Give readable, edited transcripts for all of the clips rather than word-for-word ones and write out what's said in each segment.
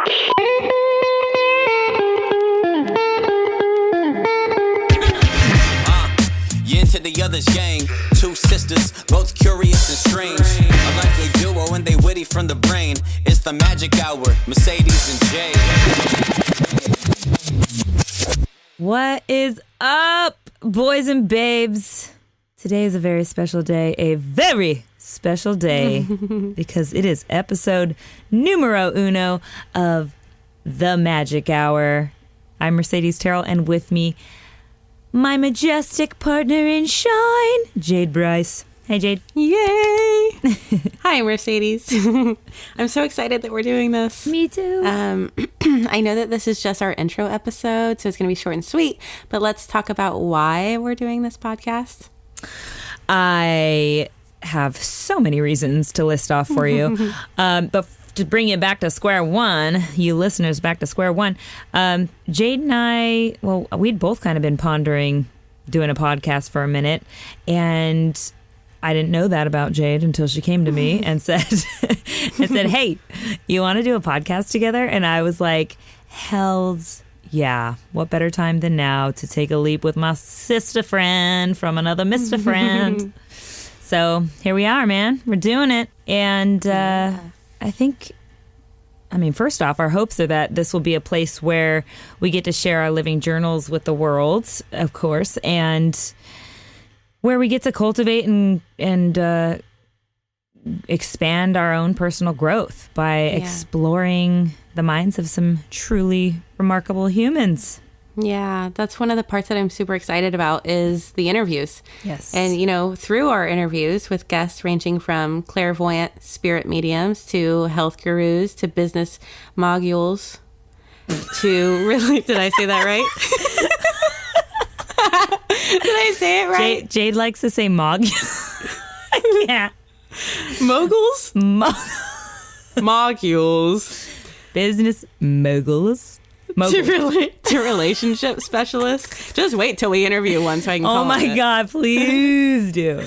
You into the other's gang. Two sisters, both curious and strange. A likely duo and they witty from the brain. It's the Majic Hour, Mercedes and Jade. What is up, boys and babes? Today is a very special day, because it is episode numero uno of the Majic Hour. I'm Mercedes Terrell, and with me, my majestic partner in shine, Jade Bryce. Hey, Jade. Yay! Hi, Mercedes. I'm so excited that we're doing this. Me too. I know that this is just our intro episode, so it's going to be short and sweet, but let's talk about why we're doing this podcast. I have so many reasons to list off for you. But to bring it back to square one, you listeners back to square one, Jade and I, well, we'd both kind of been pondering doing a podcast for a minute, and I didn't know that about Jade until she came to me and said, hey, you want to do a podcast together? And I was like, hells yeah. What better time than now to take a leap with my sister friend from another Mr. friend. So here we are, man. We're doing it. And I think, first off, our hopes are that this will be a place where we get to share our living journals with the world, of course, and where we get to cultivate and expand our own personal growth by exploring the minds of some truly remarkable humans. Yeah, that's one of the parts that I'm super excited about is the interviews. Yes. And, through our interviews with guests ranging from clairvoyant spirit mediums to health gurus to business moguls to really, did I say that right? Did I say it right? Jade likes to say mog. Yeah. Moguls? Moguls. Business moguls. To relationship specialists. Just wait till we interview one so I can call Oh my God, please do.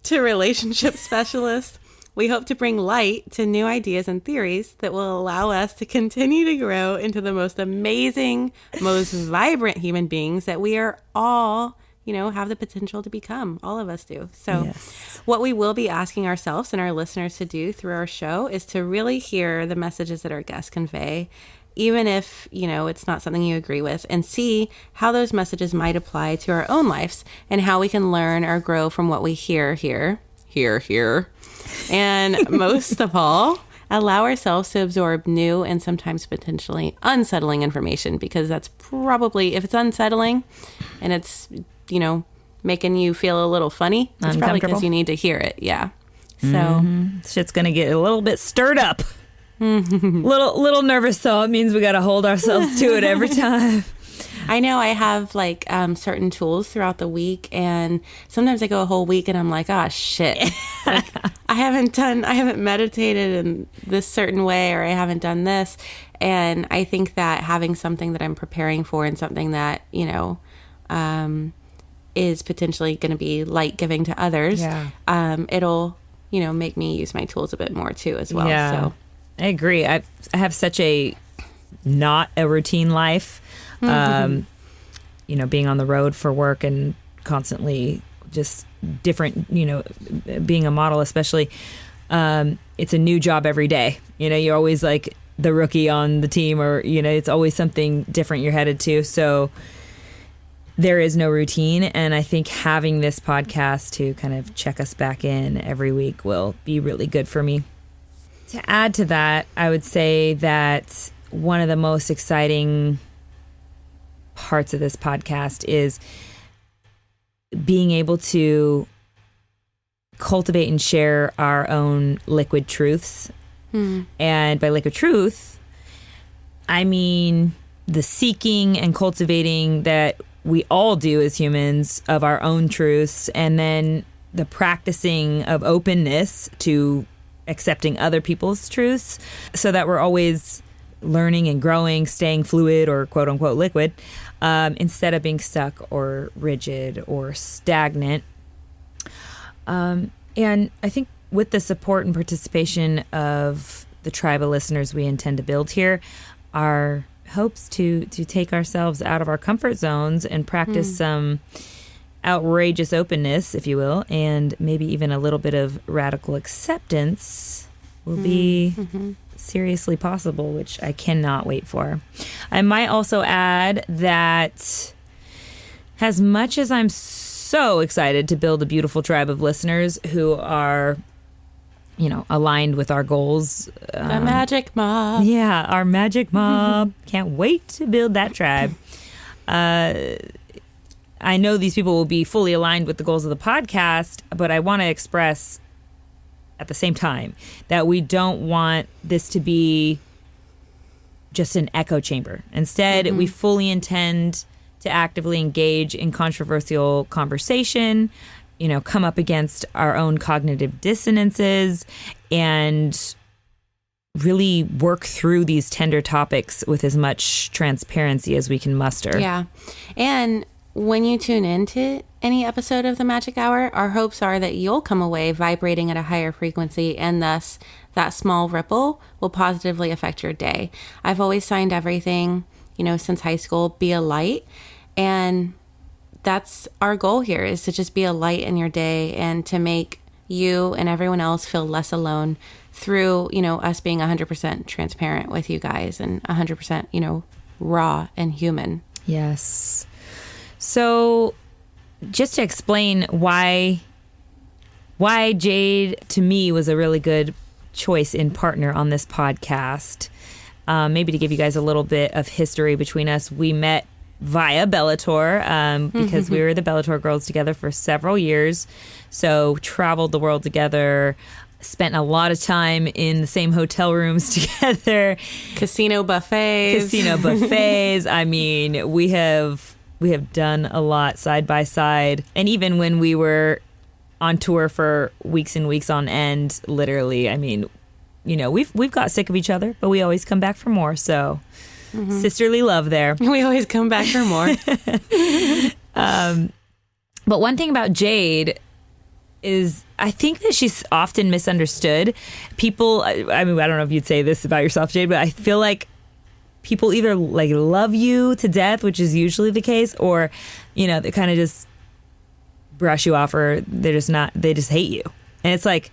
To relationship specialists. We hope to bring light to new ideas and theories that will allow us to continue to grow into the most amazing, most vibrant human beings that we are all, have the potential to become. All of us do. So What we will be asking ourselves and our listeners to do through our show is to really hear the messages that our guests convey, even if, it's not something you agree with, and see how those messages might apply to our own lives and how we can learn or grow from what we hear here. And most of all, allow ourselves to absorb new and sometimes potentially unsettling information, because that's probably, if it's unsettling and it's, making you feel a little funny, it's probably because you need to hear it. Yeah. So shit's going to get a little bit stirred up. Little nervous though. It means we got to hold ourselves to it every time. I know I have certain tools throughout the week, and sometimes I go a whole week and I'm like, oh shit, I haven't meditated in this certain way, or I haven't done this. And I think that having something that I'm preparing for and something that, is potentially going to be light giving to others, it'll, make me use my tools a bit more too as well. Yeah. So I agree. I have such a not a routine life. Being on the road for work and constantly just different, being a model especially, it's a new job every day. You're always like the rookie on the team, or, it's always something different you're headed to. So there is no routine. And I think having this podcast to kind of check us back in every week will be really good for me. To add to that, I would say that one of the most exciting parts of this podcast is being able to cultivate and share our own liquid truths. And by liquid truth, I mean the seeking and cultivating that we all do as humans of our own truths, and then the practicing of openness to accepting other people's truths, so that we're always learning and growing, staying fluid or quote unquote liquid, instead of being stuck or rigid or stagnant. And I think with the support and participation of the tribe of listeners we intend to build here. Our hopes to take ourselves out of our comfort zones and practice some outrageous openness, if you will, and maybe even a little bit of radical acceptance will be seriously possible, which I cannot wait for. I might also add that as much as I'm so excited to build a beautiful tribe of listeners who are, aligned with our goals. The magic mob. Yeah, our magic mob. Can't wait to build that tribe. I know these people will be fully aligned with the goals of the podcast, but I want to express at the same time that we don't want this to be just an echo chamber. Instead, we fully intend to actively engage in controversial conversation, come up against our own cognitive dissonances and really work through these tender topics with as much transparency as we can muster. Yeah. And when you tune into any episode of the Magic Hour, our hopes are that you'll come away vibrating at a higher frequency, and thus that small ripple will positively affect your day. I've always signed everything, since high school, be a light. And that's our goal here, is to just be a light in your day and to make you and everyone else feel less alone through, us being 100% transparent with you guys and 100%, raw and human. Yes. So just to explain why Jade to me was a really good choice in partner on this podcast, maybe to give you guys a little bit of history between us. We met via Bellator because we were the Bellator girls together for several years. So traveled the world together, spent a lot of time in the same hotel rooms together. Casino buffets. I mean, we have done a lot side by side. And even when we were on tour for weeks and weeks on end, literally, I mean, we've got sick of each other, but we always come back for more. So sisterly love there. We always come back for more. But one thing about Jade is I think that she's often misunderstood. People, I mean, I don't know if you'd say this about yourself, Jade, but I feel like people either love you to death, which is usually the case, or, they kind of just brush you off, or they just hate you. And it's like,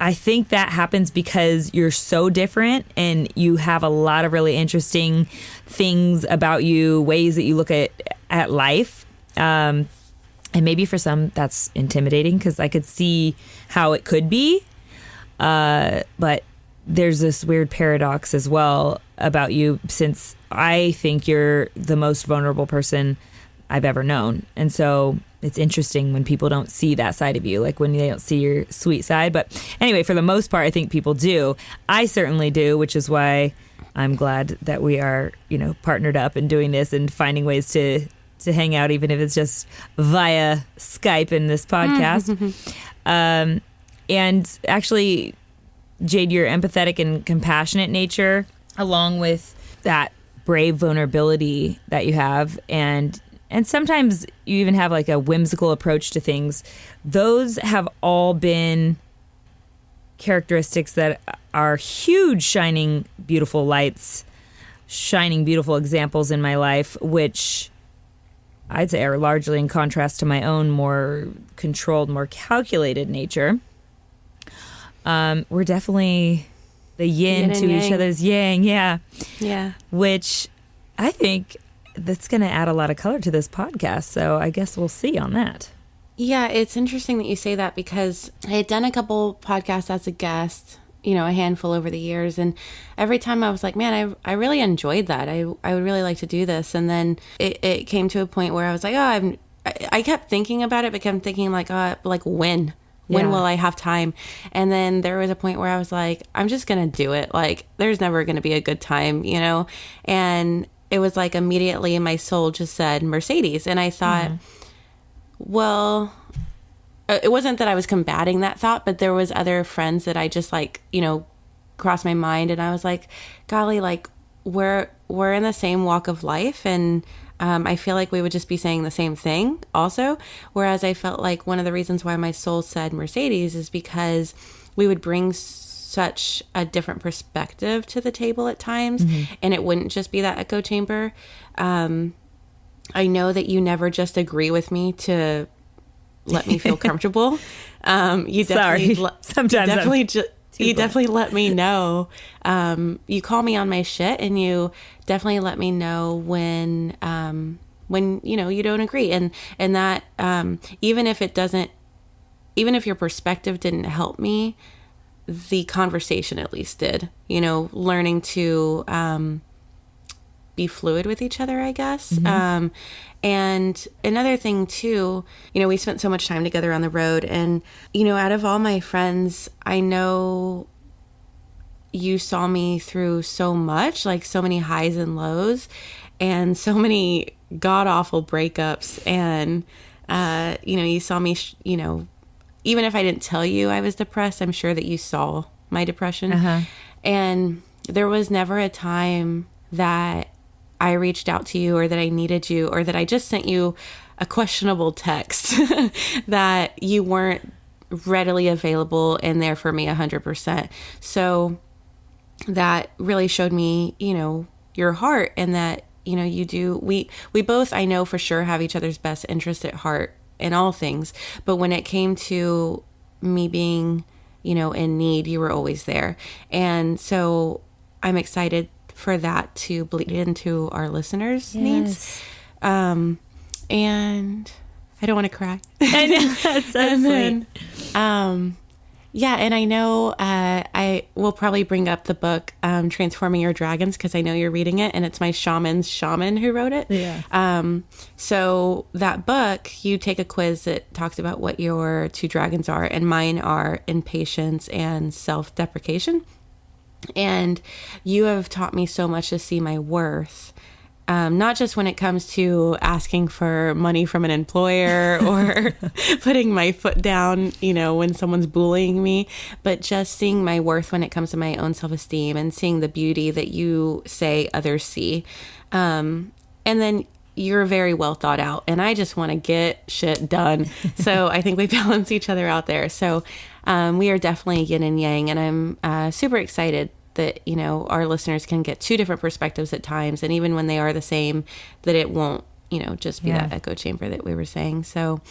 I think that happens because you're so different and you have a lot of really interesting things about you, ways that you look at life. And maybe for some that's intimidating because I could see how it could be. But there's this weird paradox as well about you, since I think you're the most vulnerable person I've ever known. And so it's interesting when people don't see that side of you, like when they don't see your sweet side. But anyway, for the most part, I think people do. I certainly do, which is why I'm glad that we are, partnered up and doing this and finding ways to hang out, even if it's just via Skype in this podcast. And actually, Jade, your empathetic and compassionate nature, along with that brave vulnerability that you have, and sometimes you even have like a whimsical approach to things, those have all been characteristics that are huge, shining, beautiful lights, shining, beautiful examples in my life, which I'd say are largely in contrast to my own more controlled, more calculated nature. We're definitely the yin to each other's yang, yeah. Which I think that's going to add a lot of color to this podcast. So I guess we'll see on that. Yeah, it's interesting that you say that because I had done a couple podcasts as a guest, a handful over the years. And every time I was like, man, I really enjoyed that. I would really like to do this. And then it came to a point where I was like, I kept thinking about it, but kept thinking like when? When will I have time? And then there was a point where I was like, I'm just going to do it. Like, there's never going to be a good time, And it was like immediately my soul just said Mercedes. And I thought, well, it wasn't that I was combating that thought, but there was other friends that I just crossed my mind. And I was like, golly, we're in the same walk of life. And I feel like we would just be saying the same thing also. Whereas I felt like one of the reasons why my soul said Mercedes is because we would bring such a different perspective to the table at times, and it wouldn't just be that echo chamber. I know that you never just agree with me to let me feel comfortable. You definitely, Sometimes you definitely let me know. You call me on my shit, and you definitely let me know when you don't agree, and that even if your perspective didn't help me, the conversation at least did. Learning to be fluid with each other, I guess. And another thing too, we spent so much time together on the road, and out of all my friends, I know you saw me through so much, like so many highs and lows, and so many god awful breakups, and you saw me even if I didn't tell you I was depressed, I'm sure that you saw my depression. And there was never a time that I reached out to you, or that I needed you, or that I just sent you a questionable text that you weren't readily available and there for me 100%. So that really showed me, your heart, and that, you do, we both, I know for sure, have each other's best interest at heart in all things. But when it came to me being, in need, you were always there. And so I'm excited for that to bleed into our listeners' needs. And I don't want to cry. I know, that's so and sweet. Then, and I know I will probably bring up the book Transforming Your Dragons, because I know you're reading it, and it's my shaman who wrote it. So that book, you take a quiz that talks about what your 2 dragons are, and mine are impatience and self-deprecation. And you have taught me so much to see my worth, not just when it comes to asking for money from an employer or putting my foot down, when someone's bullying me, but just seeing my worth when it comes to my own self-esteem, and seeing the beauty that you say others see. And then you're very well thought out, and I just want to get shit done. So I think we balance each other out there. So we are definitely yin and yang, and I'm super excited that, our listeners can get 2 different perspectives at times, and even when they are the same, that it won't, just be that echo chamber that we were saying. So,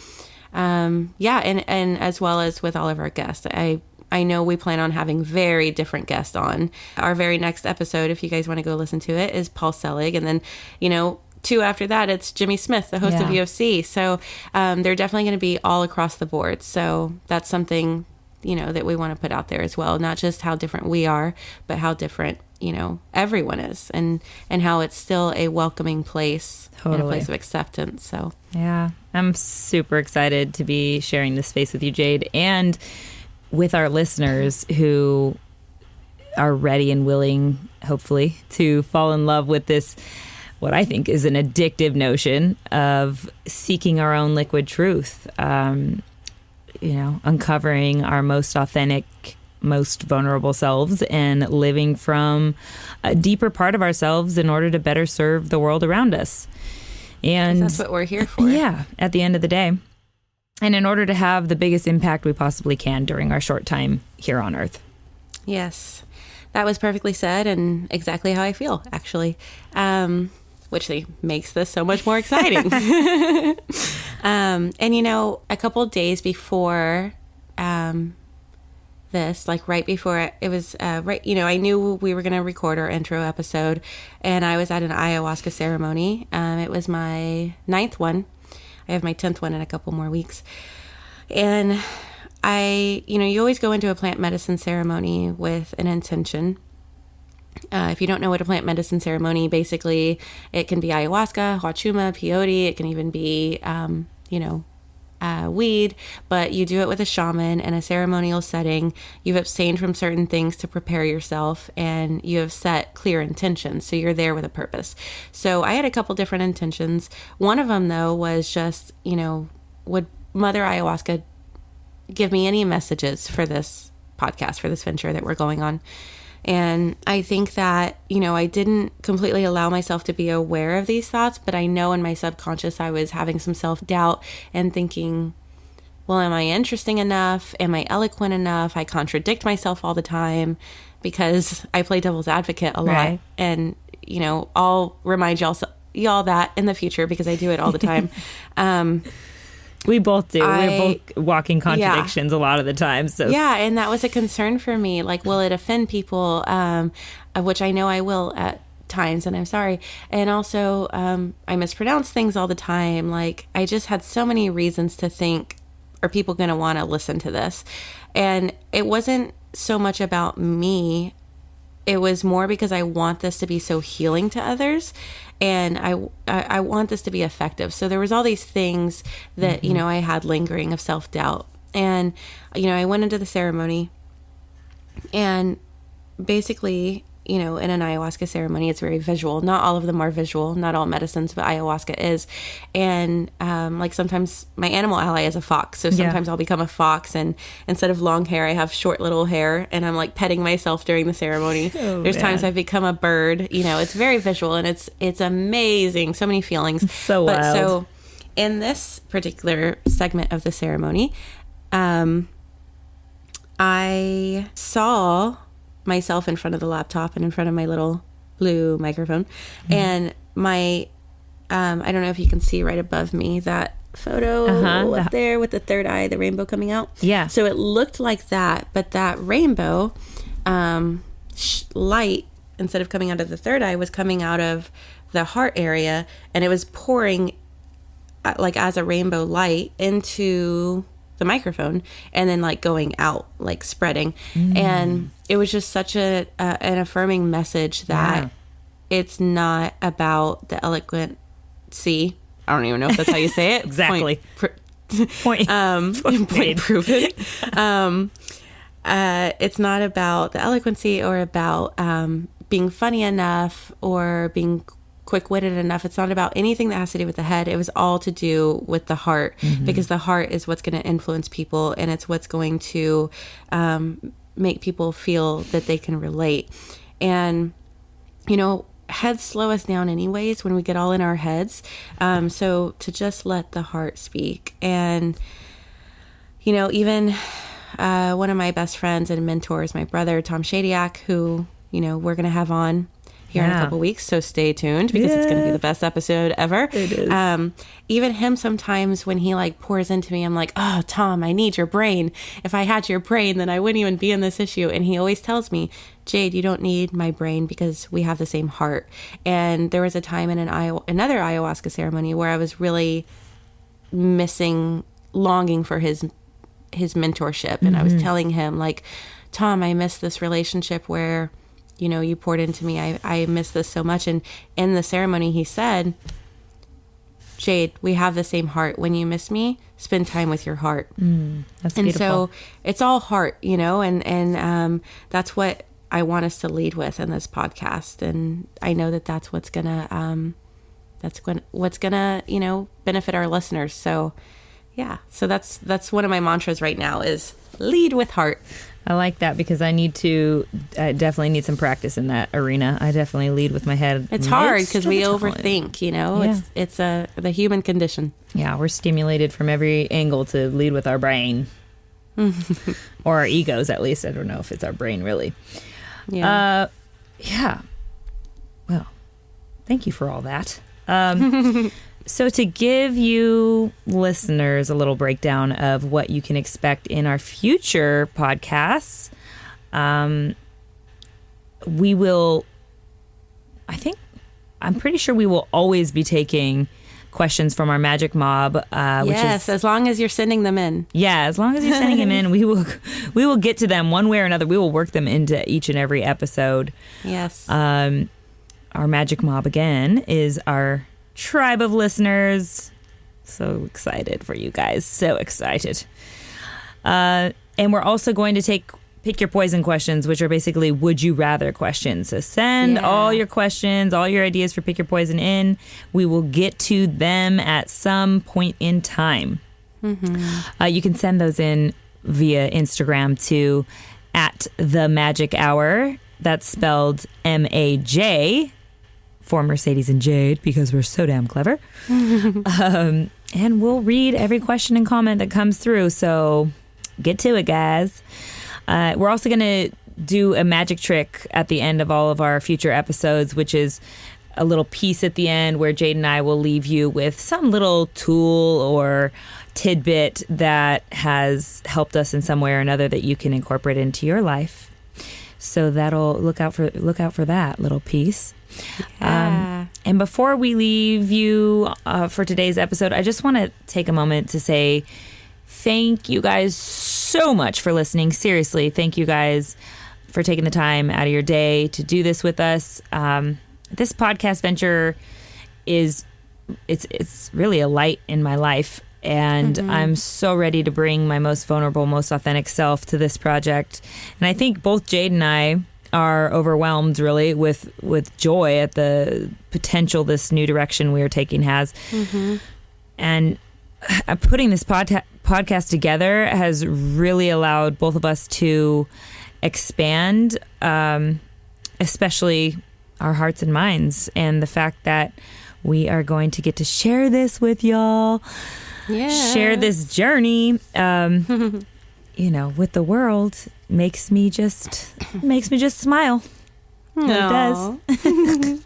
and as well as with all of our guests, I know we plan on having very different guests on. Our very next episode, if you guys want to go listen to it, is Paul Selig, and then, 2 after that, it's Jimmy Smith, the host of UFC. So they're definitely going to be all across the board. So that's something, that we want to put out there as well. Not just how different we are, but how different, everyone is, and how it's still a welcoming place, and a place of acceptance. So yeah, I'm super excited to be sharing this space with you, Jade, and with our listeners who are ready and willing, hopefully, to fall in love with this, what I think is an addictive notion of seeking our own liquid truth, uncovering our most authentic, most vulnerable selves, and living from a deeper part of ourselves in order to better serve the world around us. And that's what we're here for. Yeah, at the end of the day. And in order to have the biggest impact we possibly can during our short time here on Earth. Yes, that was perfectly said, and exactly how I feel, actually. Which makes this so much more exciting. And, a couple of days before this, like right before it was, I knew we were going to record our intro episode, and I was at an ayahuasca ceremony. It was my 9th one. I have my 10th one in a couple more weeks. And you always go into a plant medicine ceremony with an intention. If you don't know what a plant medicine ceremony, basically it can be ayahuasca, huachuma, peyote. It can even be, weed, but you do it with a shaman in a ceremonial setting. You've abstained from certain things to prepare yourself, and you have set clear intentions. So you're there with a purpose. So I had a couple different intentions. One of them, though, was just, would Mother Ayahuasca give me any messages for this podcast, for this venture that we're going on? And I think that, I didn't completely allow myself to be aware of these thoughts, but I know in my subconscious I was having some self-doubt and thinking, well, am I interesting enough? Am I eloquent enough? I contradict myself all the time because I play devil's advocate a lot. Right. And, I'll remind y'all that in the future because I do it all the time. We both do. We're both walking contradictions a lot of the time. So yeah, and that was a concern for me. Like, will it offend people? Which I know I will at times, and I'm sorry. And also, I mispronounce things all the time. Like, I just had so many reasons to think, are people going to want to listen to this? And it wasn't so much about me. It was more because I want this to be so healing to others, and I want this to be effective. So there was all these things that, I had lingering of self-doubt. And, I went into the ceremony, and basically, in an ayahuasca ceremony, it's very visual. Not all of them are visual, not all medicines, but ayahuasca is. And like sometimes my animal ally is a fox. So sometimes I'll become a fox, and instead of long hair, I have short little hair, and I'm like petting myself during the ceremony. There's times I've become a bird. It's very visual, and it's amazing. So many feelings. It's so wild. But so in this particular segment of the ceremony, I saw myself in front of the laptop and in front of my little blue microphone, and my I don't know if you can see right above me that photo up there with the third eye, the rainbow coming out. So it looked like that, but that rainbow light, instead of coming out of the third eye, was coming out of the heart area, and it was pouring like as a rainbow light into the microphone, and then like going out, like spreading. And it was just such an affirming message that it's not about the eloquency. I don't even know if that's how you say it. Exactly. Point proven. It's not about the eloquency or about being funny enough or being quick-witted enough. It's not about anything that has to do with the head. It was all to do with the heart, because the heart is what's going to influence people, and it's what's going to make people feel that they can relate. And heads slow us down anyways when we get all in our heads. So to just let the heart speak. And even one of my best friends and mentors, my brother Tom Shadyac, who we're going to have on here in a couple weeks, so stay tuned because it's going to be the best episode ever. It is. Even him, sometimes when he like pours into me, I'm like, oh, Tom, I need your brain. If I had your brain, then I wouldn't even be in this issue. And he always tells me, Jade, you don't need my brain because we have the same heart. And there was a time in another ayahuasca ceremony where I was really longing for his mentorship. And I was telling him, like, Tom, I miss this relationship where you poured into me. I miss this so much. And in the ceremony, he said, Jade, we have the same heart. When you miss me, spend time with your heart. That's and beautiful. So it's all heart, and that's what I want us to lead with in this podcast. And I know that that's what's gonna benefit our listeners. So yeah, so that's one of my mantras right now is lead with heart. I like that because I definitely need some practice in that arena. I definitely lead with my head. It's hard because we overthink, it's the human condition. Yeah, we're stimulated from every angle to lead with our brain. Or our egos, at least. I don't know if it's our brain, really. Yeah. Well, thank you for all that. So to give you listeners a little breakdown of what you can expect in our future podcasts, I'm pretty sure we will always be taking questions from our Magic Mob. As long as you're sending them in. Yeah, as long as you're sending them in, we will get to them one way or another. We will work them into each and every episode. Yes. Our Magic Mob, again, is our tribe of listeners. So excited for you guys. So excited. And we're also going to take Pick Your Poison questions, which are basically would you rather questions. So send all your questions, all your ideas for Pick Your Poison in. We will get to them at some point in time. You can send those in via Instagram to @TheMagicHour. That's spelled MAJ for Mercedes and Jade, because we're so damn clever. And we'll read every question and comment that comes through. So get to it, guys. We're also going to do a magic trick at the end of all of our future episodes, which is a little piece at the end where Jade and I will leave you with some little tool or tidbit that has helped us in some way or another that you can incorporate into your life. So that'll look out for that little piece. Yeah. And before we leave you for today's episode, I just want to take a moment to say thank you guys so much for listening. Seriously, thank you guys for taking the time out of your day to do this with us. This podcast venture it's really a light in my life, and I'm so ready to bring my most vulnerable, most authentic self to this project. And I think both Jade and I are overwhelmed really with joy at the potential this new direction we are taking has. And putting this podcast together has really allowed both of us to expand, especially our hearts and minds, and the fact that we are going to get to share this with y'all, share this journey, with the world makes me just smile. It does.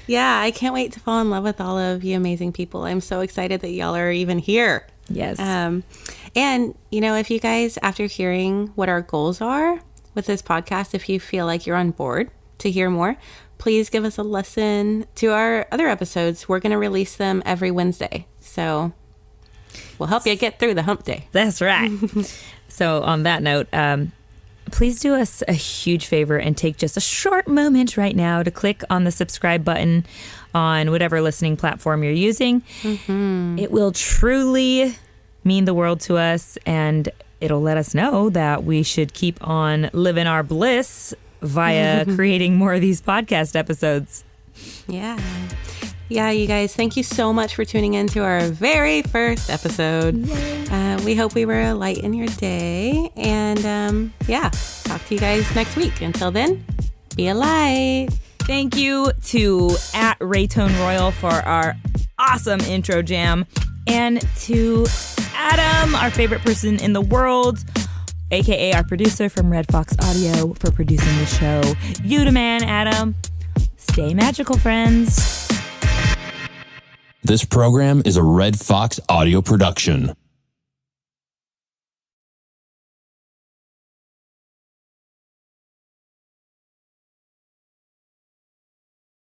Yeah, I can't wait to fall in love with all of you amazing people. I'm so excited that y'all are even here. Yes. And, if you guys, after hearing what our goals are with this podcast, if you feel like you're on board to hear more, please give us a listen to our other episodes. We're going to release them every Wednesday. So we'll help you get through the hump day. That's right. So on that note, please do us a huge favor and take just a short moment right now to click on the subscribe button on whatever listening platform you're using. It will truly mean the world to us, and it'll let us know that we should keep on living our bliss via creating more of these podcast episodes. Yeah, you guys, thank you so much for tuning in to our very first episode. We hope we were a light in your day. And talk to you guys next week. Until then, be a light. Thank you to @RayToneRoyal for our awesome intro jam, and to Adam, our favorite person in the world, aka our producer from Red Fox Audio, for producing the show. You the man, Adam. Stay magical, friends. This program is a Red Fox Audio production.